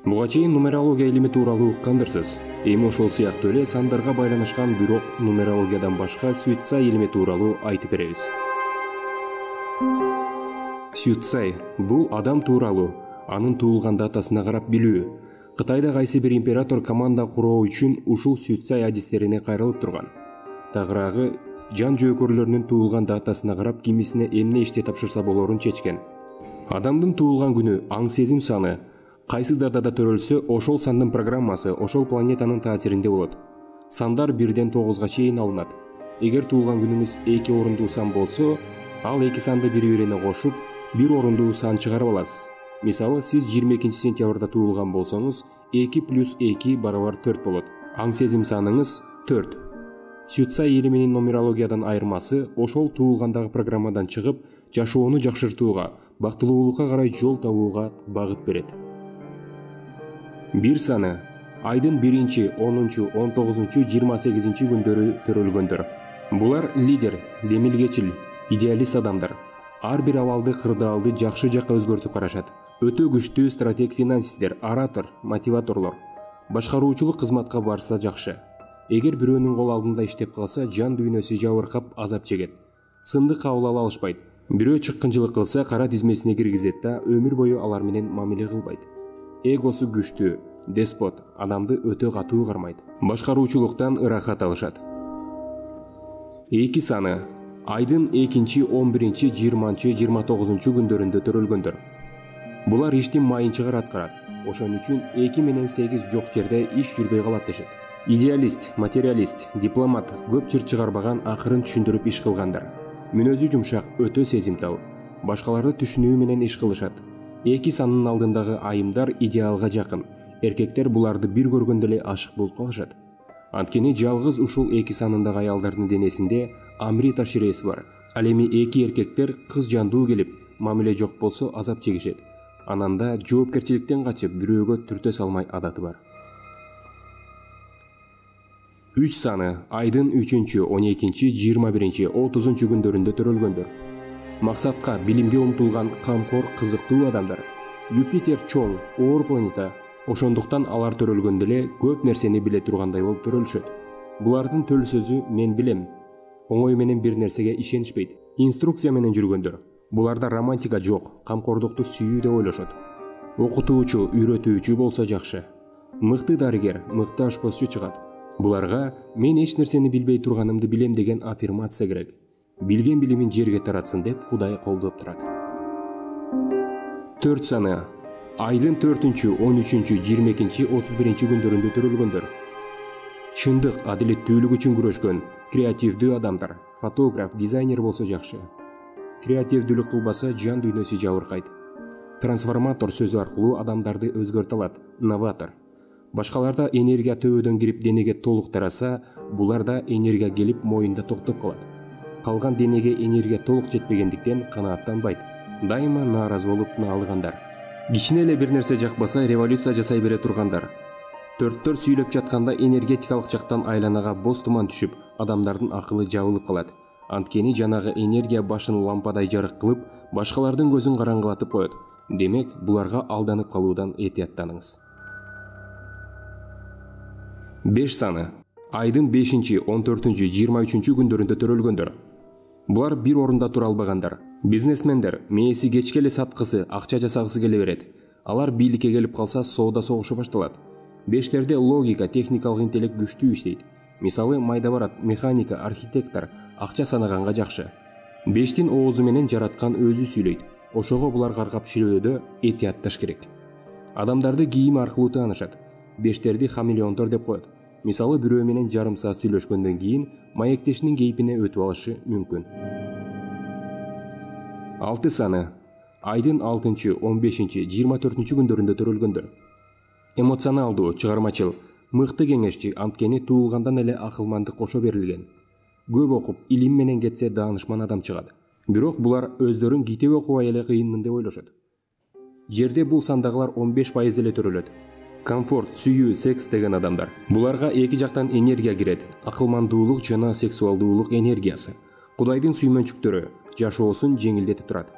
Буга чейин нумерология илими тууралуу уккандырсыз. Эми ошол сыяктуу эле сандарга байланышкан бирок нумерологиядан башка Сюйцай илими тууралуу айтып беребиз. Сюйцай бул адам тууралуу, анын туулган датасына карап билүү. Кытайда кайсы бир император команда куруу үчүн ушул Сюйцай адистерине кайрылып турган. Тагыраагы жан жөөкөрлөрүнүн туулган датасына карап кимисине эмне ишти тапшырса болорун чечкен. Адамдын туулган күнү, аң сезим саны кайсы датада төрөлсө, ошол сандын программасы ошол планетанын таасиринде болот. Сандар 1-ден 9-га чейин алынат. Эгер туулган күнүңүз 2 орундуу сан болсо, ал 2 санды бири-бирине кошуп, 1 орундуу сан чыгарып аласыз. Мисалы, сиз 22 сентябрда туулган болсоңуз, 2 + 2 барабар 4 болот. Аң сезим саныңыз 4. Сюйцай илиминин нумерологиядан айырмасы ошол туулгандагы программадан чыгып, жашоону жакшыртууга, бактылуулукка карай жол табууга багыт берет. 1 саны айдын 1, 10, 19, 28 күндөрү төрөлгөндөр. Булар лидер, демилгечил, идеалист адамдар. Ар бир абалды кырдаалды жакшы жакка өзгөртүп карашат. Өтө күчтүү стратег, финансисттер, оратор, мотиваторлор. Башкаруучулук кызматка барса жакшы. Эгер бирөөнүн кол алдында иштеп калса, жан дүйнөсү жабыркап азап чегет. Сынды кабыл ала алышпайт. Бирөө чыккынчылык кылса, кара тизмесине киргизет да, өмүр бою алар менен мамиле кылбайт. Эгосу күчтүү, деспот, адамды өтө катуу кармайт. Башкаруучулуктан ырахат алышат. 2 саны айдын 2, 11, 20, 29 күндөрүндө төрөлгөндөр. Булар иштин майынчыгар аткарат. Ошон үчүн 2 менен 8 жок жерде иш жүрбөй калат дешет. Идеалист, материалист, дипломат, көп чыр чыгарбаган, акырын түшүндүрүп иш кылгандар. Мүнөзү жумшак, өтө сезимтал. Башкаларды түшүнүү менен иш кылышат. 2 санын алдындагы айымдар идеалга жакын. Эркектер буларды бир көргөндө эле ашык болуп калышат. Анткени жалгыз ушул 2 санындагы аялдардын денесинде Амрита ширesi бар. Ал эми 2 эркектер кыз жандуу келип, мамиле жок болсо азап чегишет. Ананда жоопкерчиликтен качып, бирөөгө түртө салмай адаты бар. 3 саны айдын 3, 12, 21, 30 күндөрүндө төрөлгөндөр. Максатка, билимге умтулган, камкор, кызыктуу адамдар. Юпитер чоң, оор планета. Ошондуктан алар төрөлгөндө эле көп нерсени биле тургандай болуп төрөлүшөт. Булардын төл сөзү мен билем. Оңой менен бир нерсеге ишенишпейт. Инструкция менен жүргөндөр. Буларда романтика жок, камкордукту сүйүү деп ойлошот. Окутуучу, үйрөтүүчү болсо жакшы. Мыкты дарыгер, мыкты ашпозчу чыгат. Буларга мен эч нерсени билбей турганымды билем деген аффирмация керек. Билген билимин жерге таратсын деп Кудай колдоп турат. 4 саны айдын 4, 13, 22, 31 күндөрүндө төрөлгөндөр. Чындык, адилеттүүлүк үчүн күрөшкөн, креативдүү адамдар, фотограф, дизайнер болсо жакшы. Креативдүүлүк кылбаса, жан дүйнөсү жабыркайт. Трансформатор сөзү аркылуу адамдарды өзгөртө алат, новатор. Башкаларда энергия төбөдөн кирип денеге толук тараса, буларда энергия келип моюнда токтоп калат. Калган денеге энергия толук жетпегендиктен канааттанбайт. Дайыма нааразы болуп наалыгандар. Кичине эле бир нерсе жакпаса, революция жасай бере тургандар. Төрттөр сүйлөп жатканда энергетикалык жактан айланага боз туман түшүп, адамдардын акылы жабылып калат. Анткени жанагы энергия башын лампадай жарык кылып, башкалардын көзүн караңгылатып коет. Демек, буларга алданып калуудан этияттаныңыз. 5 саны айдын 5, 14, 23 күндөрүндө төрөлгөндөр. Булар бир орунда тура албагандар. Бизнесмендер, мээси кечке эле саткысы, акча жасагысы келе берет. Алар бийликке келип калса, соода согушу башталат. 5терде логика, техникалык интеллект күчтүү иштейт. Мисалы, майда барат, механика, архитектор, акча санаганга жакшы. 5тин оозу менен жараткан өзү сүйлөйт. Ошого булар каргап шилөөдө этиятташ керек. Адамдарды кийим аркылуу таанышат. 5терди хамелеонтор деп коет. Мисалы, бирөө менен жарым саат сүйлөшкөндөн кийин маектешинин кейпине өтүп алышы мүмкүн. 6 саны айдын 6, 15, 24 күндөрүндө төрөлгөндөр. Эмоционалдуу, чыгармачыл, мыкты кеңешчи, анткени туулгандан эле акылмандык кошо берилген. Көп окуп, илим менен кетсе даанышман адам чыгат. Бирок булар өздөрүн китеп окубай эле кыйынмын деп ойлошот. Жерде бул сандагылар 15% эле төрөлөт. Комфорт, сүйүү, секс деген адамдар. Буларга эки жактан энергия кирет. Акылмандуулук жана сексуалдуулук энергиясы. Кудайдын сүймөнчүктөрү, жашоосун жеңилдетип турат.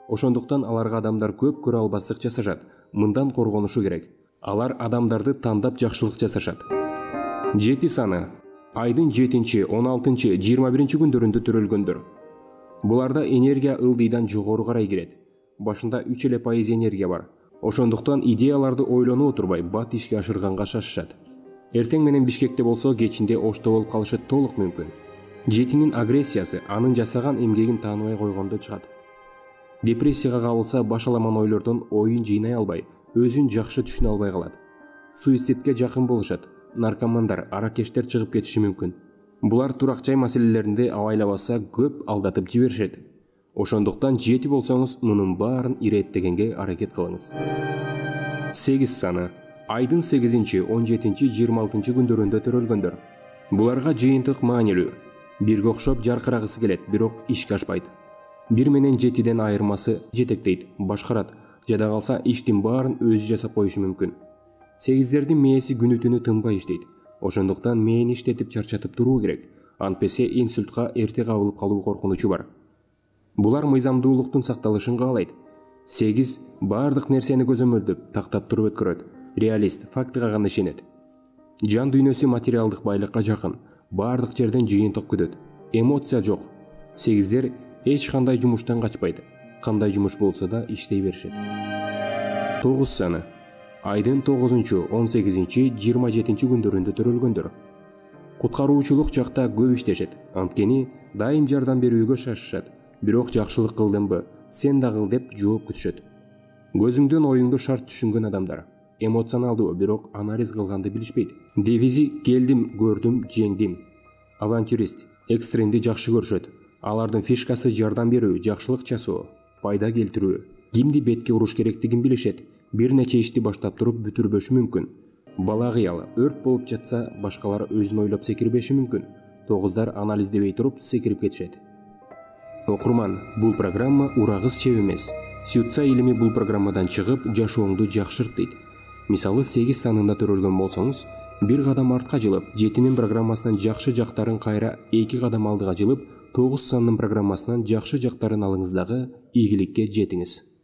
Ошондуктан аларга адамдар көп көрө албастык жасашат. Мындан коргонушу керек. Алар адамдарды тандап жакшылык жасашат. 7 саны айдын 7, 16, 21 күндөрүндө төрөлгөндөр. Буларда энергия ылдыйдан жогору карай кирет. Башында 3% энергия бар. Ошондуктан идеяларды ойлоно отурбай бат ишке ашырганга шашышат. Эртең менен Бишкекте болсо кечинде Ошто болуп калышы толук мүмкүн. 7-нин агрессиясы анын жасаган эмгегин тааныбай койгондо чыгат. Депрессияга кабылса баш аламан ойлордон оюн жыйнай албай, өзүн жакшы түшүнө албай калат. Суицидке жакын болушат. Наркомандар, аракештер чыгып кетиши мүмкүн. Булар турак жай маселелеринде абайлабаса көп алдатып жиберишет. Ошондуктан 7 болсоңуз мунун баарын иреттегенге аракет кылыңыз. 8 саны айдын 8, 17, 26 күндөрүндө төрөлгөндөр. Буларга жыйынтык маанилүү. Бирге окшоп жаркырагысы келет, бирок ишке ашпайт. 1 менен 7ден айырмасы жетектейт, башкарат, жада калса иштин баарын өзү жасап коюшу мүмкүн. 8дердин мээси күнү түнү тынбай иштейт. Ошондуктан мээни иштетип чарчатып туруу керек. Антпесе инсультка эрте кабылып калуу коркунучу бар. Булар мыйзамдуулуктун сакталышын каалайт. 8 баардык нерсени көзөмөлдөп, тактап туруп өткөрөт. Реалист, фактыга гана ишенет. Жан дүйнөсү материалдык байлыкка жакын, баардык жерден жыйынтык күтөт. Эмоция жок. 8дер эч кандай жумуштан качпайт. Кандай жумуш болсо да иштей беришет. 9 саны айдын 9, 18, 27 күндөрүндө төрөлгөндөр. Куткаруучулук жакта көп иштешет. Анткени дайым жардам берүүгө шашышат. Бирок жакшылык кылдымбы, сен да кыл деп жооп күтүшөт. Көзүңдөн оюңду шарт түшүнгөн адамдар. Эмоционалдуу, бирок анализ кылганды билишпейт. Девизи келдим, көрдүм, жеңдим. Авантюрист, экстремди жакшы көрүшөт. Алардын фишкасы жардам берүү, жакшылык жасоо, пайда келтирүү. Кимди бетке уруш керектигин билишет. Бир нече ишти баштап туруп бүтүрбөшү мүмкүн. Бала кыялы, өрт болуп жатса, башкалар өзүн ойлоп секирбеши мүмкүн. 9дар анализдебей туруп секирип кетишет. Окурман, бул программа урагыз чеп эмес. Сютса илими бул программадан чыгып, жашооңду жакшырт дейт. Мисалы 8 санында төрөлгөн болсоңуз, 1 кадам артка жылып, 7нин программасынан жакшы жактарын кайра 2 кадам алдыга жылып, 9 санынын программасынан жакшы жактарын алыңыз дагы ийгиликке жетиңиз.